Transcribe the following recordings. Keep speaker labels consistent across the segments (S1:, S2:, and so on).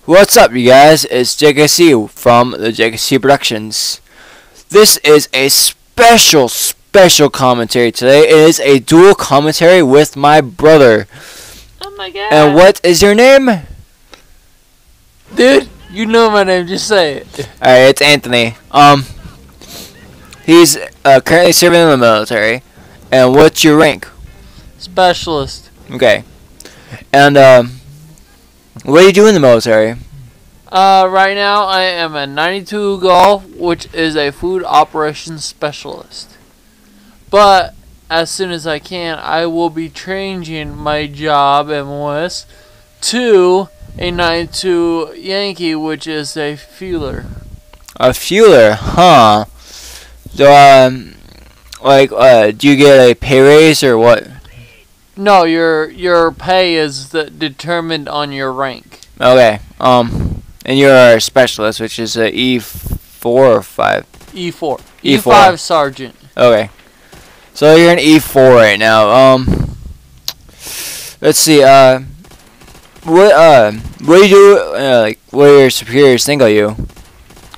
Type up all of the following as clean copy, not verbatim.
S1: What's up, you guys? It's JKC from the JKC Productions. This is a special commentary today. It is a dual commentary with my brother.
S2: Oh my god.
S1: And what is your name?
S2: Dude, you know my name, just say it.
S1: Alright, it's Anthony. He's currently serving in the military. And what's your rank?
S2: Specialist.
S1: Okay. And what do you do in the military?
S2: Right now I am a 92 Golf, which is a food operations specialist. But as soon as I can, I will be changing my job MOS to a 92 Yankee, which is a fueler.
S1: A fueler, huh? So, do you get a pay raise or what?
S2: No, your pay is determined on your rank.
S1: Okay. And you're a specialist, which is a E4 or 5?
S2: E4.
S1: E4.
S2: E5 sergeant.
S1: Okay. So you're an E4 right now. Let's see. What do you do? What do your superiors think of you?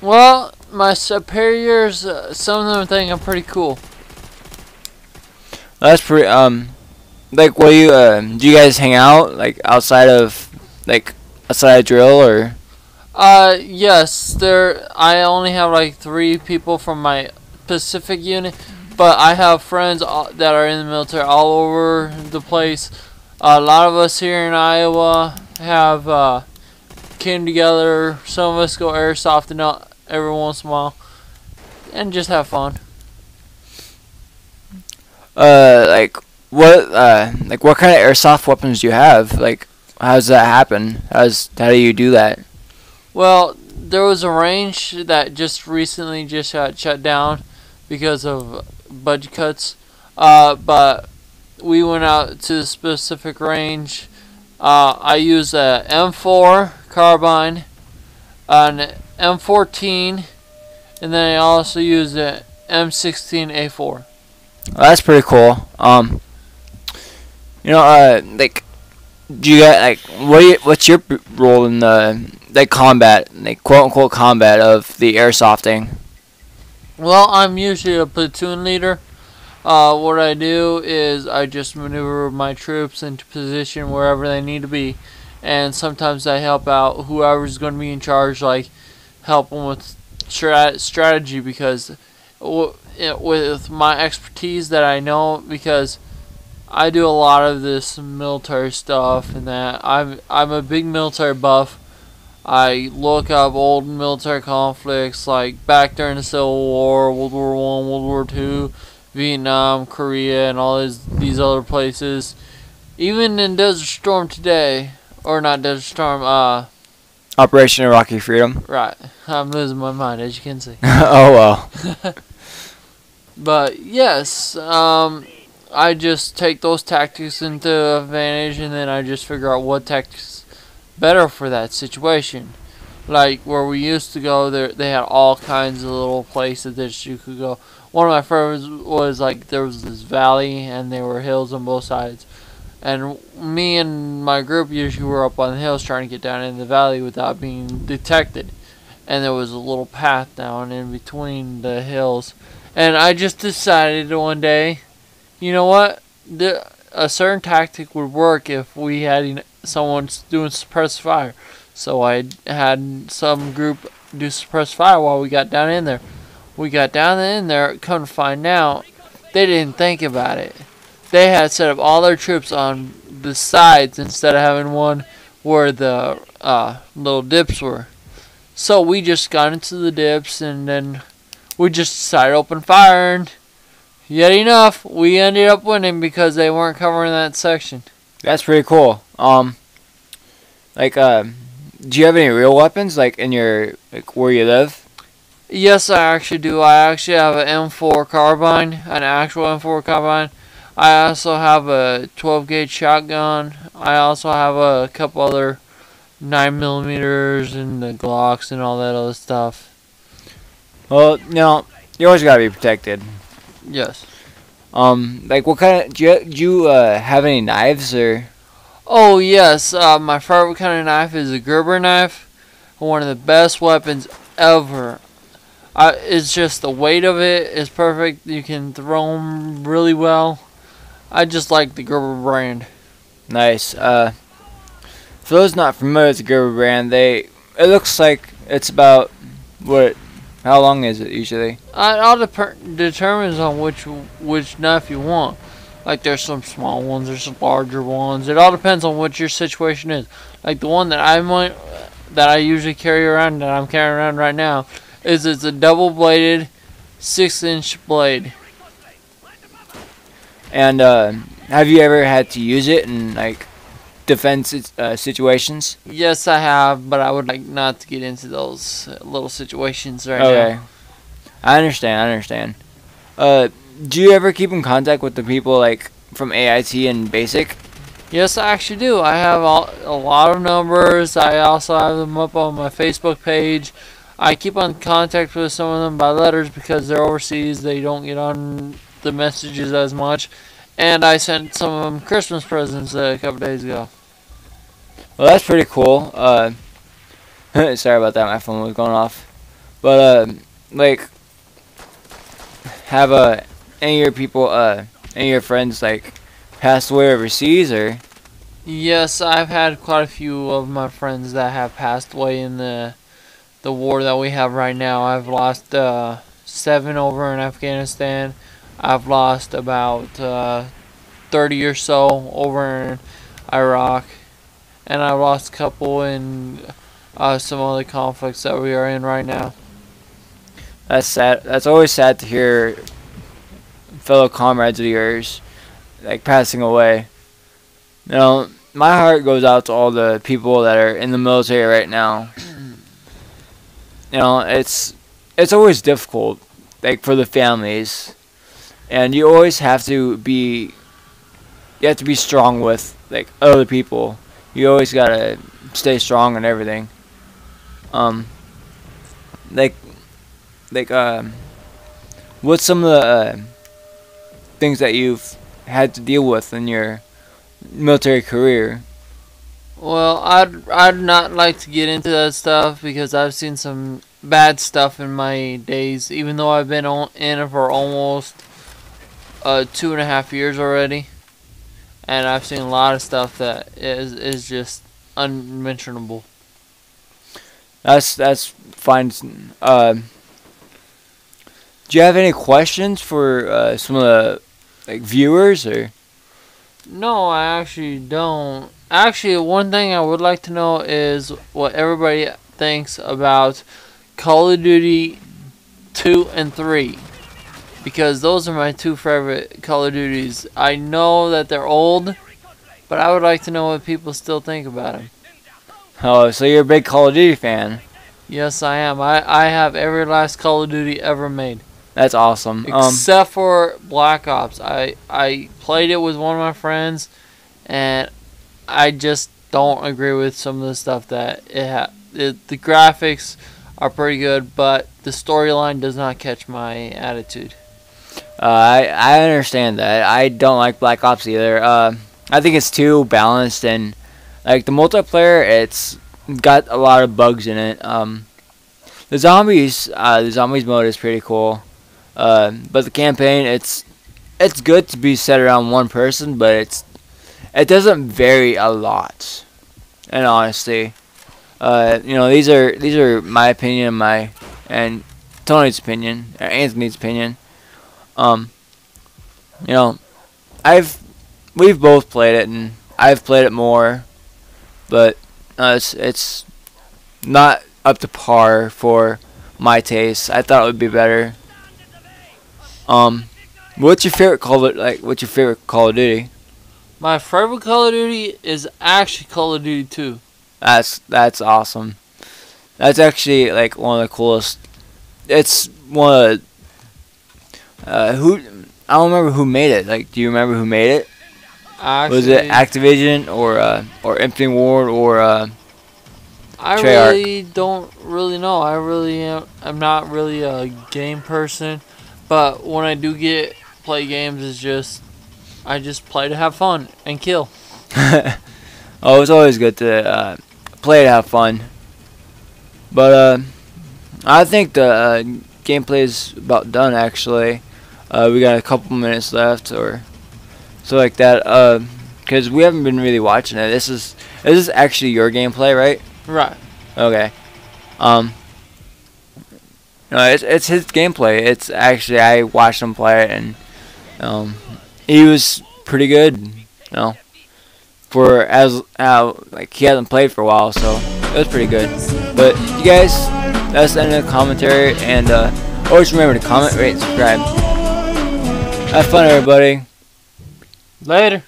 S2: Well, my superiors, some of them think I'm pretty cool.
S1: That's pretty. What do you guys hang out outside of drill or?
S2: Yes, I only have like 3 people from my Pacific unit, but I have friends that are in the military all over the place. A lot of us here in Iowa have came together. Some of us go airsofting out every once in a while and just have fun.
S1: What kind of airsoft weapons do you have? How does that happen? How do you do that?
S2: Well, there was a range that just recently got shut down because of budget cuts. But we went out to the specific range. I used a M4 carbine, an M14, and then I also used a M16A4.
S1: Well, that's pretty cool. Do you got what's your role in the combat, quote unquote combat of the airsofting?
S2: Well, I'm usually a platoon leader. What I do is I just maneuver my troops into position wherever they need to be, and sometimes I help out whoever's going to be in charge, help them with strategy, because with my expertise that I know, because I do a lot of this military stuff and that. I'm a big military buff. I look up old military conflicts like back during the Civil War, World War I, World War II, Vietnam, Korea, and all these other places. Even in Desert Storm today, or not Desert Storm,
S1: Operation Iraqi Freedom.
S2: Right. I'm losing my mind, as you can see.
S1: Oh well.
S2: But yes, I just take those tactics into advantage, and then I just figure out what tactics better for that situation. Like where we used to go, they had all kinds of little places that you could go. One of my favorites was there was this valley, and there were hills on both sides. And me and my group usually were up on the hills trying to get down in the valley without being detected. And there was a little path down in between the hills. And I just decided one day, you know what? A certain tactic would work if we had someone doing suppressed fire. So I had some group do suppressed fire while we got down in there. We got down in there, come to find out, they didn't think about it. They had set up all their troops on the sides instead of having one where the little dips were. So we just got into the dips, and then we just decided to open fire, and yet enough, we ended up winning because they weren't covering that section.
S1: That's pretty cool. Do you have any real weapons in your where you live?
S2: Yes, I actually do. I actually have an M4 carbine, an actual M4 carbine. I also have a 12 gauge shotgun. I also have a couple other 9mm and the Glocks and all that other stuff.
S1: Well, you always gotta be protected.
S2: Yes.
S1: What kind of do you have any knives or?
S2: Oh yes, my favorite kind of knife is a Gerber knife. one of the best weapons ever. It's just the weight of it is perfect. You can throw them really well. I just like the Gerber brand.
S1: Nice. For those not familiar with the Gerber brand, it looks like it's about how long is it usually?
S2: It all determines on which knife you want. Like there's some small ones, there's some larger ones. It all depends on what your situation is. Like the one that I usually carry around, that I'm carrying around right now, it's a double-bladed 6-inch blade.
S1: And have you ever had to use it in like defense situations?
S2: Yes, I have, but I would like not to get into those little situations right now.
S1: Okay, I understand. Do you ever keep in contact with the people like from AIT and Basic?
S2: Yes, I actually do. I have a lot of numbers. I also have them up on my Facebook page. I keep on contact with some of them by letters because they're overseas. They don't get on the messages as much. And I sent some of them Christmas presents a couple days ago.
S1: Well, that's pretty cool. Sorry about that. My phone was going off. But like, have any of your people, any of your friends like passed away overseas or?
S2: Yes, I've had quite a few of my friends that have passed away in the war that we have right now. I've lost 7 over in Afghanistan. I've lost about 30 or so over in Iraq, and I've lost a couple in some other conflicts that we are in right now.
S1: That's sad. That's always sad to hear fellow comrades of yours like passing away. You know, my heart goes out to all the people that are in the military right now. You know, it's always difficult, like for the families, and you always have to be strong with like other people. You always gotta stay strong and everything. What's some of the things that you've had to deal with in your military career?
S2: Well, I'd not like to get into that stuff because I've seen some bad stuff in my days. Even though I've been in it for almost 2.5 years already, and I've seen a lot of stuff that is just unmentionable.
S1: That's fine. Do you have any questions for some of the like viewers or?
S2: No, I actually don't. Actually, one thing I would like to know is what everybody thinks about Call of Duty 2 and 3. Because those are my 2 favorite Call of Duties. I know that they're old, but I would like to know what people still think about them.
S1: Oh, so you're a big Call of Duty fan.
S2: Yes, I am. I have every last Call of Duty ever made.
S1: That's awesome.
S2: Except for Black Ops. I played it with one of my friends, and I just don't agree with some of the stuff that the graphics are pretty good, but the storyline does not catch my attitude.
S1: I understand that. I don't like Black Ops either. I think it's too balanced, and like the multiplayer, it's got a lot of bugs in it. The zombies mode is pretty cool. But the campaign, it's good to be set around one person, but it doesn't vary a lot. In honesty, these are my opinion, and Tony's opinion, Anthony's opinion. We've both played it, and I've played it more, but it's not up to par for my taste. I thought it would be better. What's your favorite Call of Duty?
S2: My favorite Call of Duty is actually Call of Duty 2.
S1: That's awesome. That's actually like one of the coolest. It's one of I don't remember who made it. Like, do you remember who made it?
S2: Actually,
S1: was it Activision or Infinity Ward or
S2: I
S1: Treyarch?
S2: really don't really know. I'm not really a game person, but when I do play games, I just play to have fun and kill.
S1: Oh, it's always good to play to have fun. But I think the gameplay is about done actually. We got a couple minutes left or so like that. Because we haven't been really watching it. This is actually your gameplay, right?
S2: Right.
S1: Okay. No, it's his gameplay. It's actually I watched him play it and he was pretty good. For as like he hasn't played for a while, so it was pretty good. But you guys, that's the end of the commentary, and always remember to comment, rate, and subscribe. Have fun, everybody.
S2: Later.